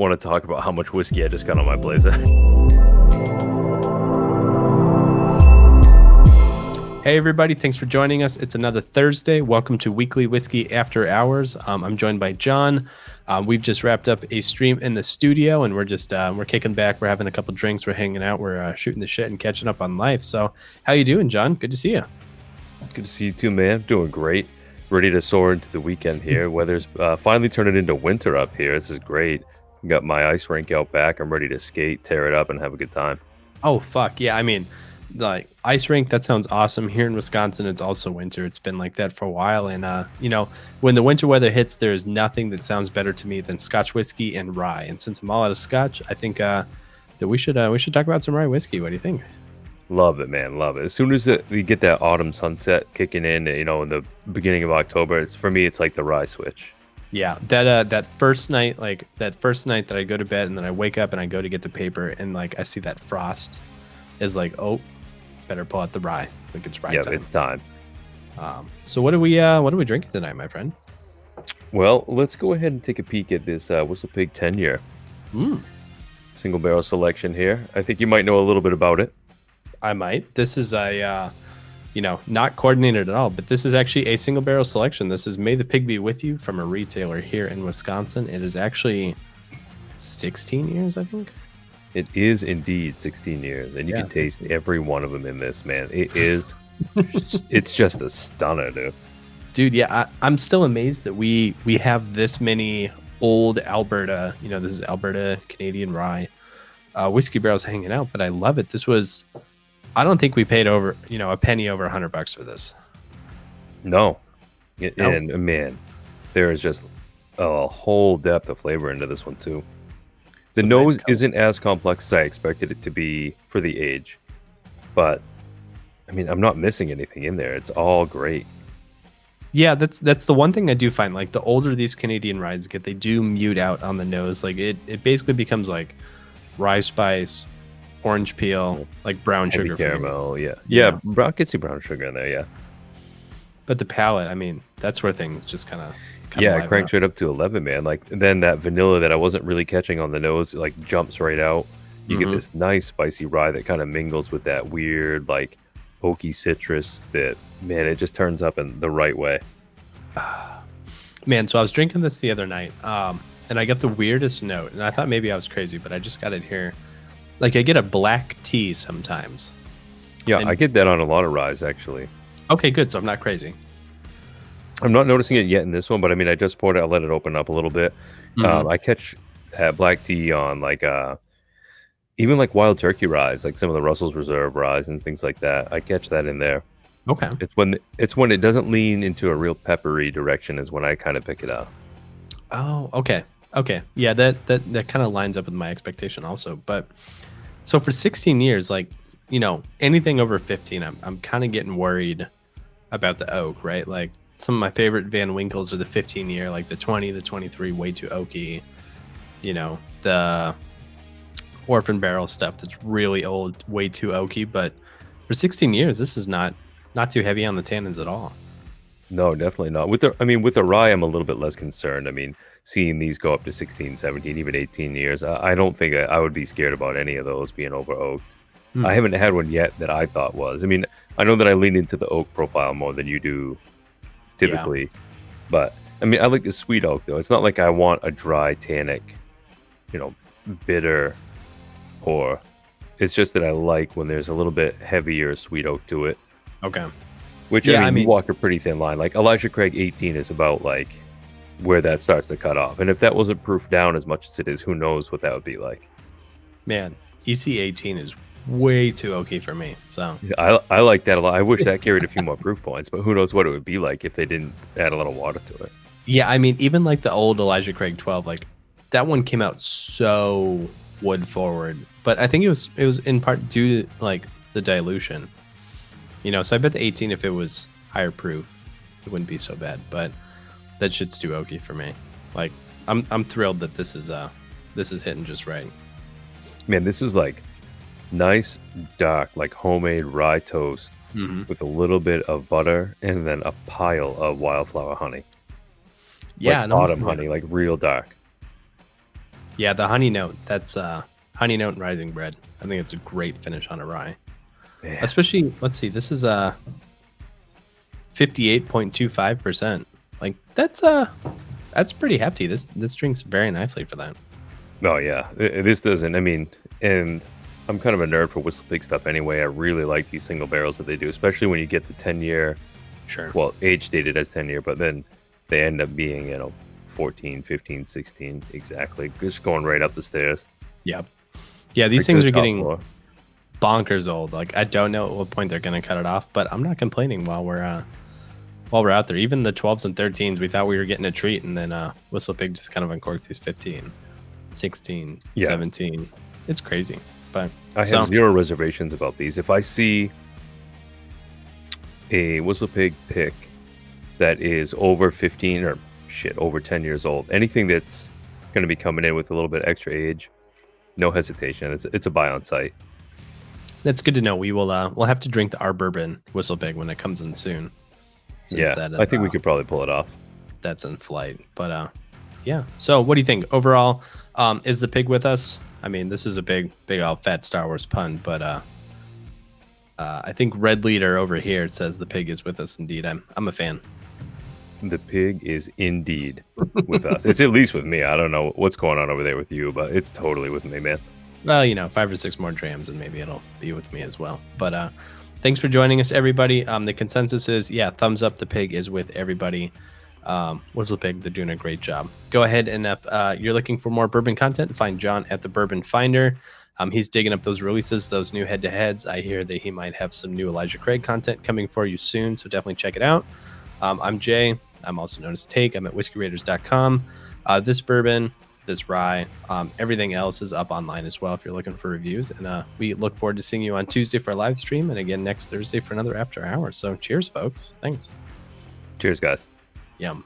want to talk about how much whiskey I just got on my blazer. Hey everybody, thanks for joining us. It's another Thursday. Welcome to Weekly Whiskey After Hours. I'm joined by John. We've just wrapped up a stream in the studio, and we're just we're kicking back. We're having a couple drinks. We're hanging out. We're shooting the shit and catching up on life. So, how you doing, John? Good to see you. Good to see you too, man. Doing great. Ready to soar into the weekend here. Weather's finally turning into winter up here. This is great. Got my ice rink out back. I'm ready to skate, tear it up, and have a good time. Oh fuck yeah! I mean, like ice rink, that sounds awesome. Here in Wisconsin, it's also winter. It's been like that for a while, and when the winter weather hits, there's nothing that sounds better to me than Scotch whiskey and rye. And since I'm all out of Scotch, I think that we should talk about some rye whiskey. What do you think? Love it, man. Love it. As soon as we get that autumn sunset kicking in, in the beginning of October, for me, it's like the rye switch. Yeah, that first night that I go to bed and then I wake up and I go to get the paper and like I see that frost is like, oh, better pull out the rye. Like it's rye time. It's time. So what are we drinking tonight, my friend? Well, let's go ahead and take a peek at this Whistle Pig 10-year single barrel selection here. I think you might know a little bit about it. I might. This is a not coordinated at all, but this is actually a single barrel selection. This is May the Pig Be With You from a retailer here in Wisconsin. It is actually 16 years, I think. It is indeed 16 years, and you can taste every one of them in this, man. It is, it's just a stunner, dude. Dude, yeah, I'm still amazed that we have this many old Alberta, this is Alberta Canadian rye whiskey barrels hanging out, but I love it. I don't think we paid over, a penny over $100 for this. No. And man, there is just a whole depth of flavor into this one too. The nose isn't as complex as I expected it to be for the age, but I mean, I'm not missing anything in there. It's all great. Yeah, that's the one thing I do find. Like the older these Canadian ryes get, they do mute out on the nose. Like it basically becomes like rye spice, orange peel, like brown sugar caramel. Yeah. Brown gets you brown sugar in there. Yeah. But the palate, I mean, that's where things just kind of it cranks right up to 11, man. Like then that vanilla that I wasn't really catching on the nose, like jumps right out. You get this nice spicy rye that kind of mingles with that weird like oaky citrus that, man, it just turns up in the right way. Man, so I was drinking this the other night, and I got the weirdest note, and I thought maybe I was crazy, but I just got it here. Like I get a black tea sometimes. Yeah, I get that on a lot of ryes actually. Okay, good. So I'm not crazy. I'm not noticing it yet in this one, but I mean, I just poured it. I let it open up a little bit. I catch that black tea on like even like wild turkey ryes, like some of the Russell's Reserve ryes and things like that. I catch that in there. Okay. It's when it doesn't lean into a real peppery direction is when I kind of pick it up. Oh, okay. Okay. Yeah, that kind of lines up with my expectation also. But so for 16 years, like, anything over 15, I'm kind of getting worried about the oak, right? Like some of my favorite Van Winkles are the 15-year, like the 20, the 23, way too oaky. The Orphan Barrel stuff that's really old, way too oaky. But for 16 years, this is not too heavy on the tannins at all. No, definitely not. With the rye, I'm a little bit less concerned. I mean, seeing these go up to 16, 17, even 18 years, I don't think I would be scared about any of those being over oaked. I haven't had one yet that I thought was. I mean, I know that I lean into the oak profile more than you do typically, but I mean, I like the sweet oak though. It's not like I want a dry tannic, bitter pour. It's just that I like when there's a little bit heavier sweet oak to it. Okay. Which, I mean, you walk a pretty thin line. Like Elijah Craig 18 is about like where that starts to cut off. And if that wasn't proofed down as much as it is, who knows what that would be like. Man, EC 18 is way too oaky for me. So yeah, I like that a lot. I wish that carried a few more proof points, but who knows what it would be like if they didn't add a little water to it. Yeah, I mean, even like the old Elijah Craig 12, like that one came out so wood forward. But I think it was in part due to like the dilution. So I bet the 18, if it was higher proof, it wouldn't be so bad. But that shit's too oaky for me. Like I'm thrilled that this is hitting just right. Man, this is like nice dark, like homemade rye toast with a little bit of butter and then a pile of wildflower honey. Yeah, like autumn honey, like real dark. Yeah, the honey note. That's honey note and rising bread. I think it's a great finish on a rye. Yeah. Especially, let's see, this is 58.25%. Like that's pretty hefty. This drinks very nicely for that. Oh yeah, this doesn't. I mean, and I'm kind of a nerd for Whistle Pig stuff anyway. I really like these single barrels that they do, especially when you get the 10-year. Sure. Well, age stated as 10-year, but then they end up being 14, 15, 16 exactly, just going right up the stairs. Yep. Yeah, these Right to things the are top getting floor. bonkers old. Like I don't know at what point they're gonna cut it off, but I'm not complaining while we're out there. Even the 12s and 13s, we thought we were getting a treat, and then Whistle Pig just kind of uncorked these 15, 16, Yeah. 17. It's crazy. But I have zero reservations about these. If I see a Whistle Pig pick that is over 15 or over 10 years old, anything that's going to be coming in with a little bit extra age, no hesitation. It's a buy on site. That's good to know. We will we'll have to drink our bourbon Whistle Pig when it comes in soon. Yeah, I think we could probably pull it off. That's in flight. But yeah. So what do you think overall? Is the pig with us? I mean, this is a big old fat Star Wars pun, but I think Red Leader over here says the pig is with us indeed. I'm a fan. The pig is indeed with us. It's at least with me. I don't know what's going on over there with you, but it's totally with me, man. Well, 5 or 6 more drams and maybe it'll be with me as well. But thanks for joining us, everybody. The consensus is, thumbs up. The pig is with everybody. Whistle Pig, they're doing a great job. Go ahead and if you're looking for more bourbon content, find John at the Bourbon Finder. He's digging up those releases, those new head-to-heads. I hear that he might have some new Elijah Craig content coming for you soon, so definitely check it out. I'm Jay. I'm also known as Take. I'm at whiskeyraiders.com. This bourbon, this rye, everything else is up online as well if you're looking for reviews. And we look forward to seeing you on Tuesday for a live stream and again next Thursday for another after hours. So cheers, folks. Thanks. Cheers, guys. Yum.